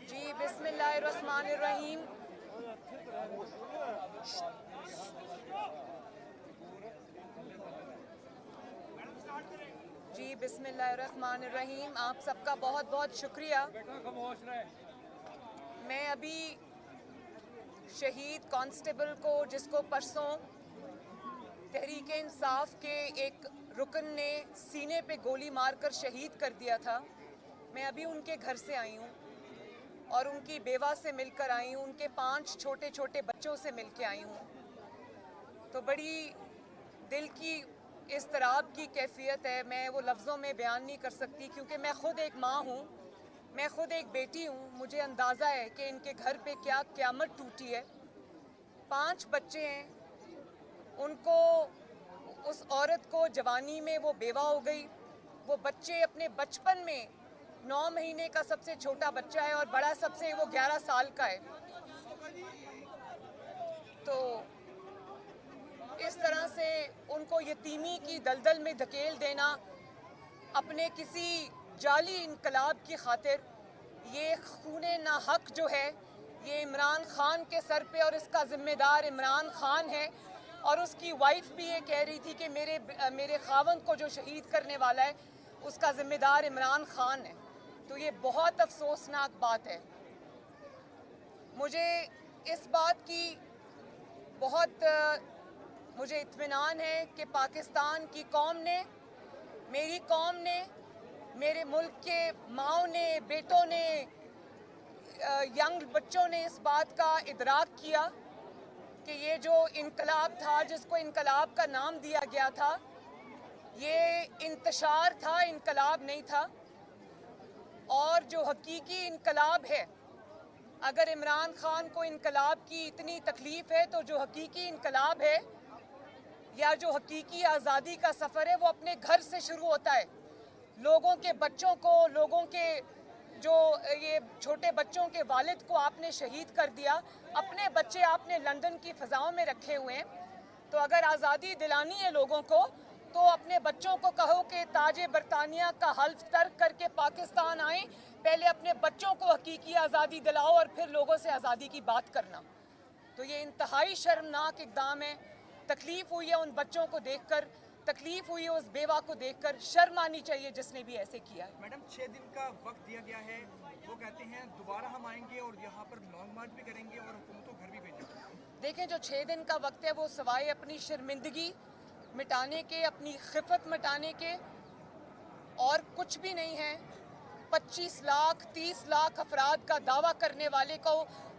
जी बिस्मिल्लाहिर्रहमानिर्रहीम। जी बिस्मिल्लाहिर्रहमानिर्रहीम। आप सबका बहुत बहुत शुक्रिया। मैं अभी शहीद कांस्टेबल को, जिसको परसों तहरीक इंसाफ के एक रुकन ने सीने पे गोली मारकर शहीद कर दिया था, मैं अभी उनके घर से आई हूँ और उनकी बेवा से मिलकर आई हूँ, उनके 5 छोटे छोटे बच्चों से मिल के आई हूँ। तो बड़ी दिल की इज़्तिराब की कैफियत है। मैं वो लफ्ज़ों में बयान नहीं कर सकती क्योंकि मैं ख़ुद एक माँ हूँ, मैं ख़ुद एक बेटी हूँ। मुझे अंदाज़ा है कि इनके घर पे क्या क़यामत टूटी है। 5 बच्चे हैं, उनको, उस औरत को जवानी में वो बेवा हो गई। वो बच्चे अपने बचपन में, 9 महीने का सबसे छोटा बच्चा है और बड़ा सबसे वो 11 साल का है। तो इस तरह से उनको यतीमी की दलदल में धकेल देना अपने किसी जाली इनकलाब की खातिर, ये खूने नाहक जो है ये इमरान खान के सर पे, और इसका ज़िम्मेदार इमरान खान है। और उसकी वाइफ भी ये कह रही थी कि मेरे खावंद को जो शहीद करने वाला है उसका ज़िम्मेदार इमरान खान है। तो ये बहुत अफसोसनाक बात है। मुझे इस बात की बहुत मुझे इत्मीनान है कि पाकिस्तान की कौम ने, मेरी कौम ने, मेरे मुल्क के माओं ने, बेटों ने, यंग बच्चों ने इस बात का इदराक किया कि ये जो इनकलाब था, जिसको इनकलाब का नाम दिया गया था, ये इंतशार था, इनकलाब नहीं था। और जो हकीकी इनकलाब है, अगर इमरान खान को इनकलाब की इतनी तकलीफ़ है तो जो हकीकी इनकलाब है या जो हकीकी आज़ादी का सफ़र है वो अपने घर से शुरू होता है। लोगों के बच्चों को, लोगों के जो ये छोटे बच्चों के वालिद को आपने शहीद कर दिया, अपने बच्चे आपने लंदन की फ़ज़ाओं में रखे हुए हैं। तो अगर आज़ादी दिलानी है लोगों को तो अपने बच्चों को कहो कि ताजे बरतानिया का हल्फ तर्क करके पाकिस्तान आए, पहले अपने बच्चों को हकीकी आज़ादी दिलाओ और फिर लोगों से आज़ादी की बात करना। तो ये इंतहाई शर्मनाक इक़दाम है। तकलीफ़ हुई है उन बच्चों को देखकर, तकलीफ़ हुई है उस बेवा को देखकर। शर्म आनी चाहिए जिसने भी ऐसे किया है। मैडम 6 दिन का वक्त दिया गया है, वो कहते हैं दोबारा हम आएंगे और यहाँ पर लॉन्ग मार्च भी करेंगे और हुकूमत को घर भी भेजेंगे। देखें, जो 6 दिन का वक्त है वो सवाए अपनी शर्मिंदगी मिटाने के, अपनी खिफत मिटाने के और कुछ भी नहीं है। 25 लाख 30 लाख अफराद का दावा करने वाले को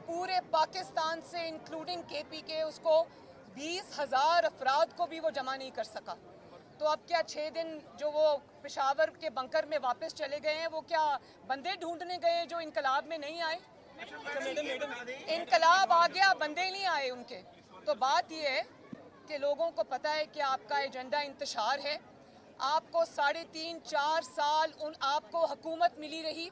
पूरे पाकिस्तान से इंक्लूडिंग KP के उसको 20,000 अफराद को भी वो जमा नहीं कर सका। तो अब क्या 6 दिन जो वो पेशावर के बंकर में वापस चले गए हैं, वो क्या बंदे ढूंढने गए जो इनकलाब में नहीं आए? इनकलाब आ गया, बंदे नहीं आए उनके। तो बात यह है कि लोगों को पता है कि आपका एजेंडा इंतशार है। आपको 3.5-4 साल आपको हुकूमत मिली रही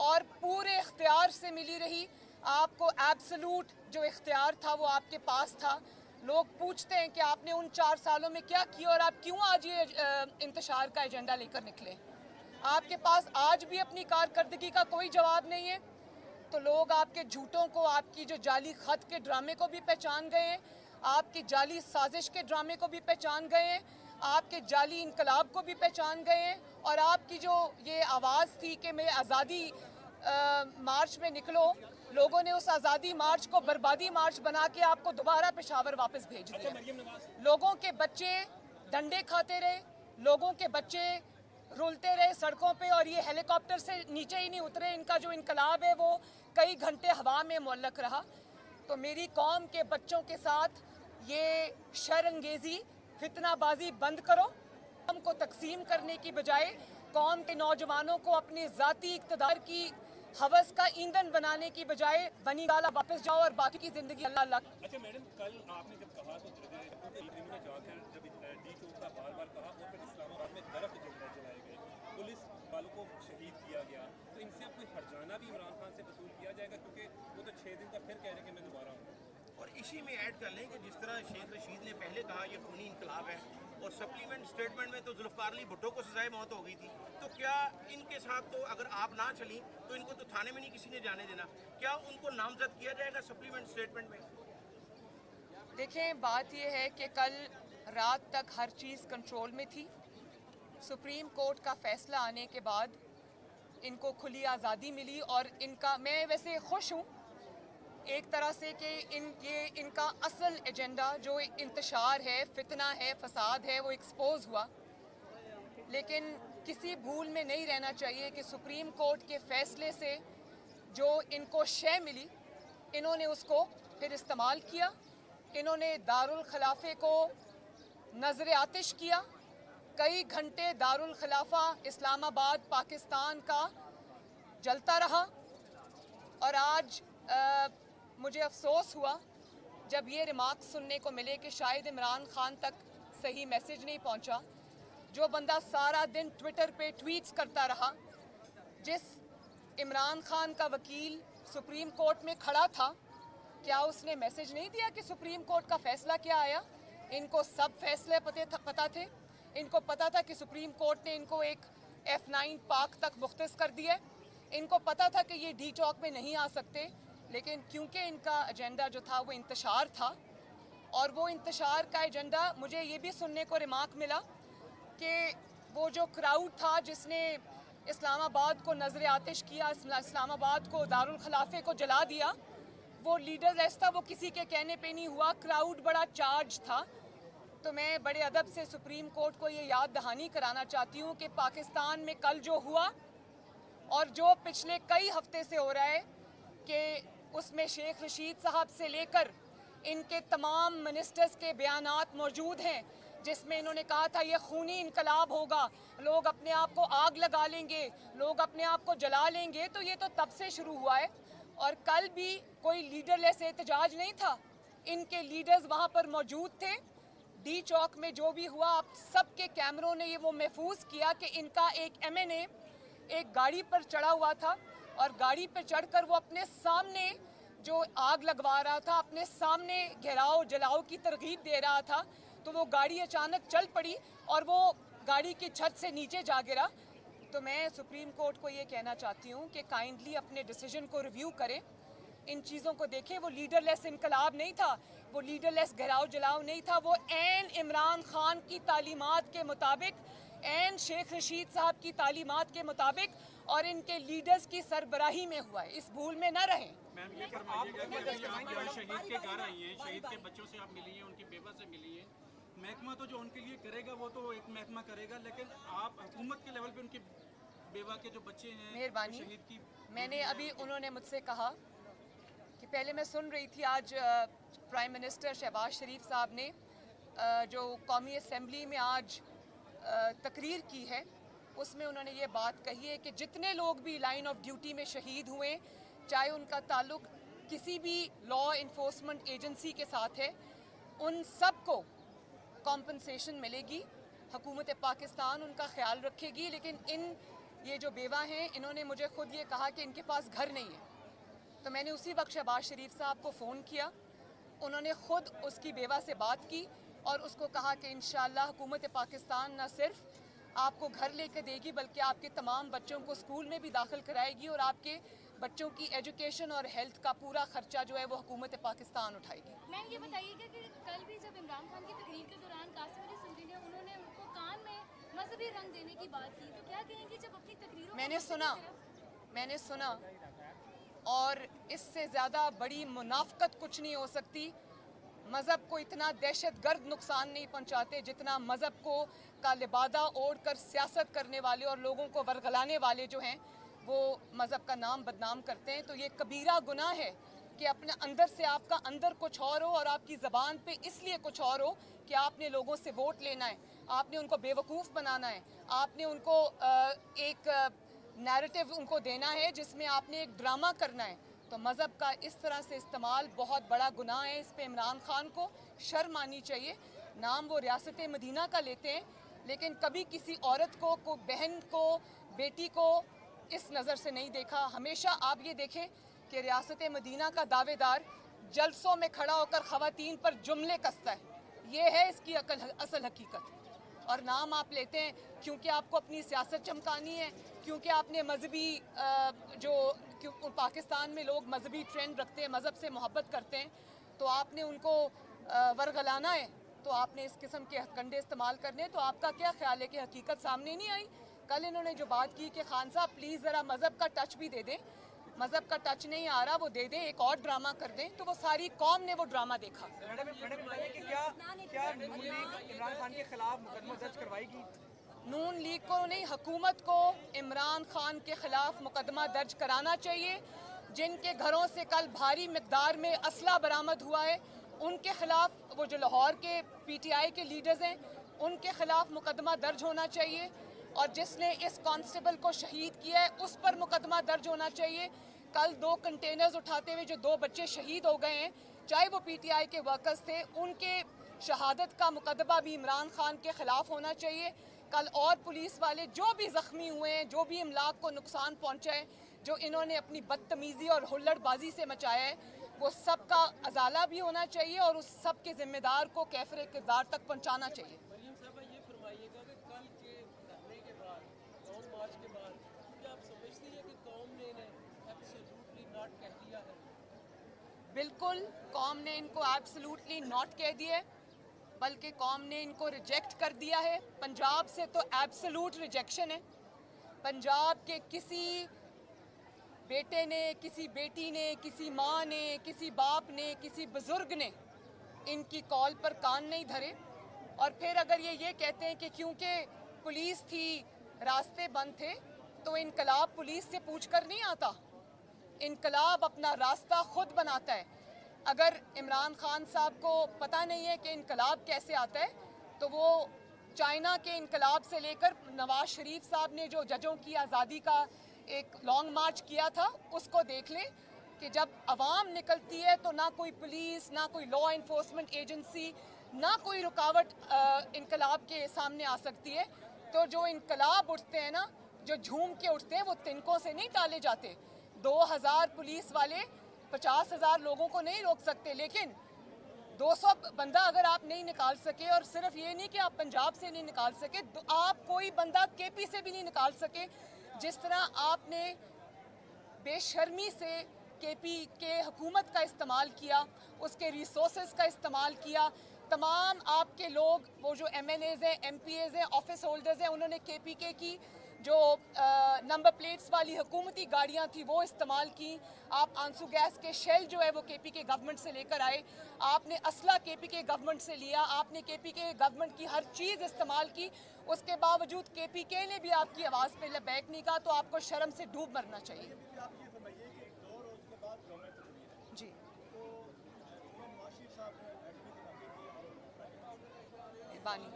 और पूरे इख्तियार से मिली रही। आपको एब्सोल्यूट जो इख्तियार था वो आपके पास था। लोग पूछते हैं कि आपने उन 4 सालों में क्या किया और आप क्यों आज ये इंतशार का एजेंडा लेकर निकले। आपके पास आज भी अपनी कारकर्दगी का कोई जवाब नहीं है। तो लोग आपके झूठों को, आपकी जो जाली खत के ड्रामे को भी पहचान गए हैं, आपकी जाली साजिश के ड्रामे को भी पहचान गए हैं, आपके जाली इनकलाब को भी पहचान गए हैं। और आपकी जो ये आवाज़ थी कि मैं आज़ादी मार्च में निकलो, लोगों ने उस आज़ादी मार्च को बर्बादी मार्च बना के आपको दोबारा पेशावर वापस भेज दिया। लोगों के बच्चे डंडे खाते रहे, लोगों के बच्चे रुलते रहे सड़कों पे और ये हेलीकॉप्टर से नीचे ही नहीं उतरे। इनका जो इनकलाब है वो कई घंटे हवा में मुअल्लक रहा। तो मेरी कौम के बच्चों के साथ ये शर्मंगेज़ी, फितनाबाजी बंद करो। कौम को तकसीम करने की बजाय कौम के नौजवानों को अपने ज़ाती इक़्तिदार की हवस का ईंधन बनाने की बजाय बनी गाला वापस जाओ और बाकी की ज़िंदगी अल्लाह अल्लाह। अच्छा मैडम, कल आपने जब कहा तो जाकर जब D चौक का बार कहा और फिर इस्लामाबाद में दरख्त जलाए गए, पुलिस वालों को शहीद किया गया, तो इनसे अब कोई हर्जाना भी इमरान खान से वसूल किया जाएगा? क्योंकि वो तो 6 दिन का फिर कह रहे हैं कि मैं दोबारा हूँ। और इसी में ऐड कर लें कि जिस तरह शेख रशीद ने पहले कहा ये खूनी इनकलाब है और सप्लीमेंट स्टेटमेंट में तो जुल्फकार अली भुट्टो को सजाए मौत हो गई थी, तो क्या इनके साथ तो अगर आप ना चली तो इनको तो थाने में नहीं किसी ने जाने देना, क्या उनको नामजद किया जाएगा सप्लीमेंट स्टेटमेंट में? देखें, बात यह है कि कल रात तक हर चीज़ कंट्रोल में थी। सुप्रीम कोर्ट का फैसला आने के बाद इनको खुली आज़ादी मिली और मैं वैसे खुश हूँ एक तरह से कि इनका असल एजेंडा जो इंतशार है, फितना है, फसाद है, वो एक्सपोज हुआ। लेकिन किसी भूल में नहीं रहना चाहिए कि सुप्रीम कोर्ट के फैसले से जो इनको शय मिली, इन्होंने उसको फिर इस्तेमाल किया। इन्होंने दारुल खिलाफे को नजर आतिश किया। कई घंटे दारुल खिलाफा इस्लामाबाद पाकिस्तान का जलता रहा और आज मुझे अफसोस हुआ जब ये रिमार्क सुनने को मिले कि शायद इमरान खान तक सही मैसेज नहीं पहुंचा। जो बंदा सारा दिन ट्विटर पे ट्वीट्स करता रहा, जिस इमरान खान का वकील सुप्रीम कोर्ट में खड़ा था, क्या उसने मैसेज नहीं दिया कि सुप्रीम कोर्ट का फैसला क्या आया? इनको सब फैसले पता थे। इनको पता था कि सुप्रीम कोर्ट ने इनको एक F9 पार्क तक मुख्तस कर दिया। इनको पता था कि ये डी चौक में नहीं आ सकते, लेकिन क्योंकि इनका एजेंडा जो था वो इंतशार था, और वो इंतशार का एजेंडा मुझे ये भी सुनने को रिमार्क मिला कि वो जो क्राउड था जिसने इस्लामाबाद को नजर आतिश किया, इस्लामाबाद को दारुल खिलाफे को जला दिया, वो लीडर लेस था, वो किसी के कहने पे नहीं हुआ। क्राउड बड़ा चार्ज था। तो मैं बड़े अदब से सुप्रीम कोर्ट को ये याद दहानी कराना चाहती हूँ कि पाकिस्तान में कल जो हुआ और जो पिछले कई हफ्ते से हो रहा है कि उसमें शेख रशीद साहब से लेकर इनके तमाम मिनिस्टर्स के बयानात मौजूद हैं, जिसमें इन्होंने कहा था ये खूनी इनकलाब होगा, लोग अपने आप को आग लगा लेंगे, लोग अपने आप को जला लेंगे। तो ये तो तब से शुरू हुआ है और कल भी कोई लीडरलेस एहतजाज नहीं था। इनके लीडर्स वहाँ पर मौजूद थे। डी चौक में जो भी हुआ, आप सबके कैमरों ने ये वो महफूज किया कि इनका एक MNA एक गाड़ी पर चढ़ा हुआ था और गाड़ी पर चढ़कर वो अपने सामने जो आग लगवा रहा था, अपने सामने घेराव जलाओ की तरगीब दे रहा था। तो वो गाड़ी अचानक चल पड़ी और वो गाड़ी की छत से नीचे जा गिरा। तो मैं सुप्रीम कोर्ट को ये कहना चाहती हूँ कि काइंडली अपने डिसीजन को रिव्यू करें, इन चीज़ों को देखें। वो लीडरलेस इनकलाब नहीं था, वो लीडरलेस घेराव जलाओ नहीं था, वो ऐन इमरान खान की तालीमात के मुताबिक, ऐन शेख रशीद साहब की तालीमात के मुताबिक और इनके लीडर्स की सरबराही में हुआ है। इस भूल में न रहें। मैम, ये फरमाइएगा कि आप शहीद के घर आई हैं, शहीद के बच्चों से आप मिली हैं, उनकी बेवा से मिली हैं। महकमा तो जो उनके लिए करेगा वो तो एक महकमा करेगा, लेकिन आप हुकूमत के लेवल पे उनकी बेवा के जो बच्चे हैं, मेहरबानी, शहीद की मैंने अभी उन्होंने मुझसे कहा कि पहले मैं सुन रही थी आज प्राइम मिनिस्टर शहबाज शरीफ साहब ने जो कौमी असम्बली में आज तकरीर की है, उसमें उन्होंने ये बात कही है कि जितने लोग भी लाइन ऑफ ड्यूटी में शहीद हुए, चाहे उनका ताल्लुक किसी भी लॉ इन्फोर्समेंट एजेंसी के साथ है, उन सब को कॉम्पनसेशन मिलेगी। हुकूमत पाकिस्तान उनका ख्याल रखेगी। लेकिन ये जो बेवा हैं, इन्होंने मुझे ख़ुद ये कहा कि इनके पास घर नहीं है। तो मैंने उसी वक्त शहबाज शरीफ साहब को फ़ोन किया, उन्होंने ख़ुद उसकी बेवा से बात की और उसको कहा कि इंशाअल्लाह हुकूमत पाकिस्तान न सिर्फ आपको घर लेकर देगी, बल्कि आपके तमाम बच्चों को स्कूल में भी दाखिल कराएगी और आपके बच्चों की एजुकेशन और हेल्थ का पूरा खर्चा जो है वो हुकूमत पाकिस्तान उठाएगी। मैम, ये बताइएगा कि कल भी जब इमरान खान की तकरीर के दौरान कासिम अली सुंदरी ने उन्होंने उनको कान में मजहबी रंग देने की बात की, तो क्या कहेंगी जब अपनी तकरीरों मैंने सुना और इससे ज़्यादा बड़ी मुनाफकत कुछ नहीं हो सकती। मज़हब को इतना दहशतगर्द नुकसान नहीं पहुंचाते जितना मज़हब को का लिबादा ओढ़ कर सियासत करने वाले और लोगों को वरगलाने वाले जो हैं वो मज़हब का नाम बदनाम करते हैं। तो ये कबीरा गुनाह है कि अपने अंदर से आपका अंदर कुछ और हो और आपकी ज़बान पे इसलिए कुछ और हो कि आपने लोगों से वोट लेना है, आपने उनको बेवकूफ़ बनाना है, आपने उनको एक नैरेटिव उनको देना है जिसमें आपने एक ड्रामा करना है। तो मज़हब का इस तरह से इस्तेमाल बहुत बड़ा गुनाह है। इस पे इमरान खान को शर्म आनी चाहिए। नाम वो रियासत मदीना का लेते हैं, लेकिन कभी किसी औरत को बहन को, बेटी को इस नज़र से नहीं देखा। हमेशा आप ये देखें कि रियासत मदीना का दावेदार जलसों में खड़ा होकर ख़वातीन पर जुमले कसता है, ये है इसकी असल हकीकत। और नाम आप लेते हैं क्योंकि आपको अपनी सियासत चमकानी है, क्योंकि आपने मजहबी पाकिस्तान में लोग मजहबी ट्रेंड रखते हैं, मज़हब से मोहब्बत करते हैं, तो आपने उनको वरगलाना है, तो आपने इस किस्म के हथकंडे इस्तेमाल करने हैं। तो आपका क्या ख्याल है कि हकीकत सामने नहीं आई? कल इन्होंने जो बात की कि खान साहब प्लीज़ ज़रा मज़हब का टच भी दे दें, मज़हब का टच नहीं आ रहा, वो दे दें, एक और ड्रामा कर दें, तो वो सारी कौम ने वो ड्रामा देखा। मैडम बताइए कि क्या नून लीग इमरान खान के खिलाफ मुकदमा दर्ज करवाएगी? नून लीग को नहीं, हुकूमत को इमरान खान के खिलाफ मुकदमा दर्ज कराना चाहिए। जिनके घरों से कल भारी मिकदार में असला बरामद हुआ है, उनके खिलाफ, वो जो लाहौर के PTI के लीडर्स हैं, उनके खिलाफ मुकदमा दर्ज होना चाहिए। और जिसने इस कांस्टेबल को शहीद किया है उस पर मुकदमा दर्ज होना चाहिए। कल 2 कंटेनर्स उठाते हुए जो 2 बच्चे शहीद हो गए हैं, चाहे वो PTI के वर्कर्स थे, उनके शहादत का मुकदमा भी इमरान खान के खिलाफ होना चाहिए। कल और पुलिस वाले जो भी ज़ख्मी हुए हैं, जो भी इमलाक को नुकसान पहुँचा है, जो इन्होंने अपनी बदतमीज़ी और हुल्लड़बाजी से मचाया है, वो सब का अजाला भी होना चाहिए और उस सब के ज़िम्मेदार को कैफरे किरदार तक पहुँचाना चाहिए। मरियम साहब, ये फरमाइएगा कि कल के धरने के बाद, कौम मार्च के बाद, क्या आप समझती हैं कि कौम ने इन्हें एब्सोल्युटली नॉट कह दिया है? बिल्कुल, कौम ने इनको एब्सोल्युटली नॉट कह दिया है, बल्कि कौम ने इनको रिजेक्ट कर दिया है। पंजाब से तो एब्सोल्यूट रिजेक्शन है। पंजाब के किसी बेटे ने, किसी बेटी ने, किसी माँ ने, किसी बाप ने, किसी बुज़ुर्ग ने इनकी कॉल पर कान नहीं धरे। और फिर अगर ये कहते हैं कि क्योंकि पुलिस थी, रास्ते बंद थे, तो इनकलाब पुलिस से पूछकर नहीं आता, इनकलाब अपना रास्ता खुद बनाता है। अगर इमरान खान साहब को पता नहीं है कि इनकलाब कैसे आता है, तो वो चाइना के इनकलाब से लेकर नवाज शरीफ साहब ने जो जजों की आज़ादी का एक लॉन्ग मार्च किया था, उसको देख लें कि जब अवाम निकलती है तो ना कोई पुलिस, ना कोई लॉ इन्फोर्समेंट एजेंसी, ना कोई रुकावट इनकलाब के सामने आ सकती है। तो जो इनकलाब उठते हैं ना, जो झूम के उठते हैं, वो तिनकों से नहीं टाले जाते। 2000 पुलिस वाले 50,000 लोगों को नहीं रोक सकते, लेकिन 200 बंदा अगर आप नहीं निकाल सके, और सिर्फ ये नहीं कि आप पंजाब से नहीं निकाल सके, आप कोई बंदा KP से भी नहीं निकाल सके। जिस तरह आपने बेशर्मी से KP के हुकूमत का इस्तेमाल किया, उसके रिसोर्सेज का इस्तेमाल किया, तमाम आपके लोग, वो जो MLAs हैं, MPAs हैं, ऑफिस होल्डर्स हैं, उन्होंने KPK की जो नंबर प्लेट्स वाली हुकूमती गाड़ियाँ थी वो इस्तेमाल की। आप आंसू गैस के शेल जो है वो KPK गवर्नमेंट से लेकर आए, आपने असला KPK गवर्नमेंट से लिया, आपने KPK गवर्नमेंट की हर चीज़ इस्तेमाल की। उसके बावजूद KPK ने भी आपकी आवाज़ पे लबैक नहीं कहा, तो आपको शर्म से डूब मरना चाहिए। जी, मेहरबानी,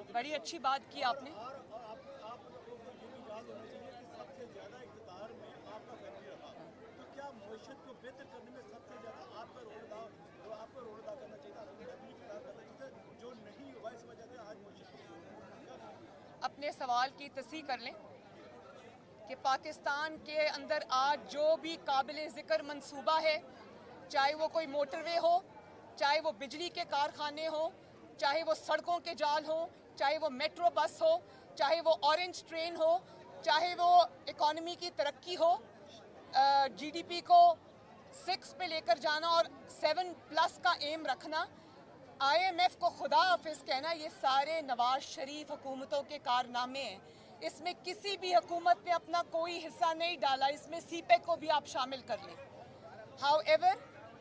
बड़ी अच्छी बात की आपने। अपने सवाल की तस्दीक कर लें कि पाकिस्तान के अंदर आज जो भी काबिल ज़िक्र मंसूबा है, चाहे वो कोई मोटरवे हो, चाहे वो बिजली के कारखाने हो, चाहे वो सड़कों के जाल हो, चाहे वो मेट्रो बस हो, चाहे वो ऑरेंज ट्रेन हो, चाहे वो इकॉनमी की तरक्की हो, GDP को 6 पे लेकर जाना और 7+ का एम रखना, IMF को खुदा हाफिज कहना, ये सारे नवाज शरीफ हुकूमतों के कारनामे हैं। इसमें किसी भी हुकूमत ने अपना कोई हिस्सा नहीं डाला। इसमें CPEC को भी आप शामिल कर लें। हाउएवर,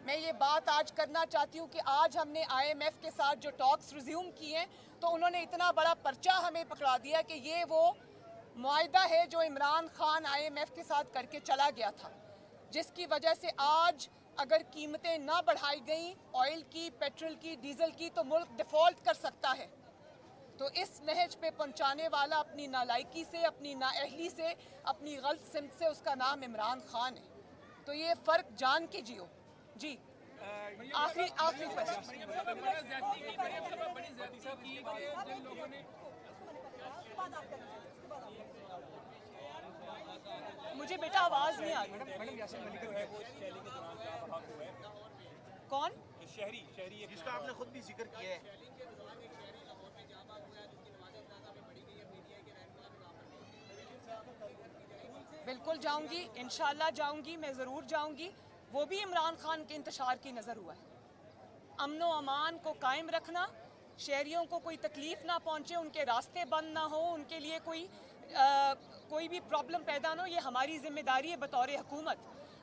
मैं ये बात आज करना चाहती हूँ कि आज हमने IMF के साथ जो टॉक्स रिज्यूम किए हैं, तो उन्होंने इतना बड़ा पर्चा हमें पकड़ा दिया कि ये वो मुआहदा है जो इमरान खान IMF के साथ करके चला गया था, जिसकी वजह से आज अगर कीमतें ना बढ़ाई गई ऑयल की, पेट्रोल की, डीजल की, तो मुल्क डिफ़ॉल्ट कर सकता है। तो इस नहज पे पहुंचाने वाला अपनी नालायकी से, अपनी नाअहली से, अपनी गलत सिमत से, उसका नाम इमरान खान है। तो ये फ़र्क जान के जियो। जी, आखिरी क्वेश्चन। मुझे बेटा आवाज़ नहीं आ रही। मैडम यासीन मलिक कौन? शहरी एक जिसका आपने खुद भी जिक्र किया है। बिल्कुल जाऊंगी, इंशाल्लाह जाऊंगी, मैं ज़रूर जाऊंगी। वो भी इमरान खान के इंतशार की नज़र हुआ है। अमन व अमान को कायम रखना, शहरियों को कोई तकलीफ़ ना पहुंचे, उनके रास्ते बंद ना हो, उनके लिए कोई भी प्रॉब्लम पैदा ना हो, ये हमारी जिम्मेदारी है बतौर हुकूमत।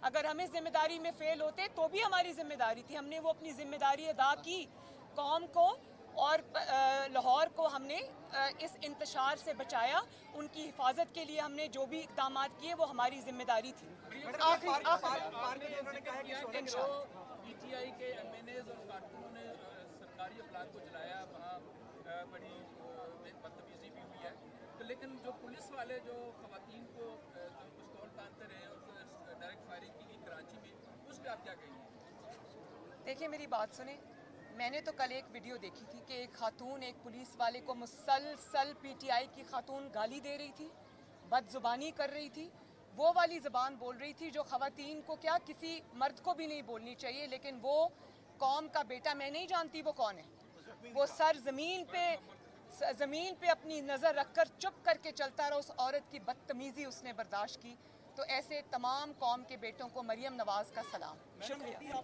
अगर हम इस जिम्मेदारी में फ़ेल होते तो भी हमारी जिम्मेदारी थी, हमने वो अपनी जिम्मेदारी अदा की। कौम को और लाहौर को हमने इस इंतशार से बचाया, उनकी हिफाजत के लिए हमने जो भी इक़दाम किए वो हमारी जिम्मेदारी थी। पीटीआई के एमएनएज और कारकुनों ने सरकारी अफलाक को जलाया, वहाँ बड़ी बदतमीजी भी हुई है। तो लेकिन जो पुलिस वाले जो खवातीन को जो पिस्तौल तानते रहे और डायरेक्ट फायरिंग की गई कराची में, उस पर आप क्या कहेंगे? देखिए मेरी बात सुने, मैंने तो कल एक वीडियो देखी थी कि एक खातून एक पुलिस वाले को मुसलसल पीटीआई की खातून गाली दे रही थी, बदजुबानी कर रही थी, वो वाली ज़बान बोल रही थी जो ख़वातीन को क्या किसी मर्द को भी नहीं बोलनी चाहिए। लेकिन वो कौम का बेटा, मैं नहीं जानती वो कौन है, वो सर ज़मीन पे अपनी नज़र रखकर चुप करके चलता रहा। उस औरत की बदतमीज़ी उसने बर्दाश्त की। तो ऐसे तमाम कौम के बेटों को मरियम नवाज़ का सलाम। शुक्रिया।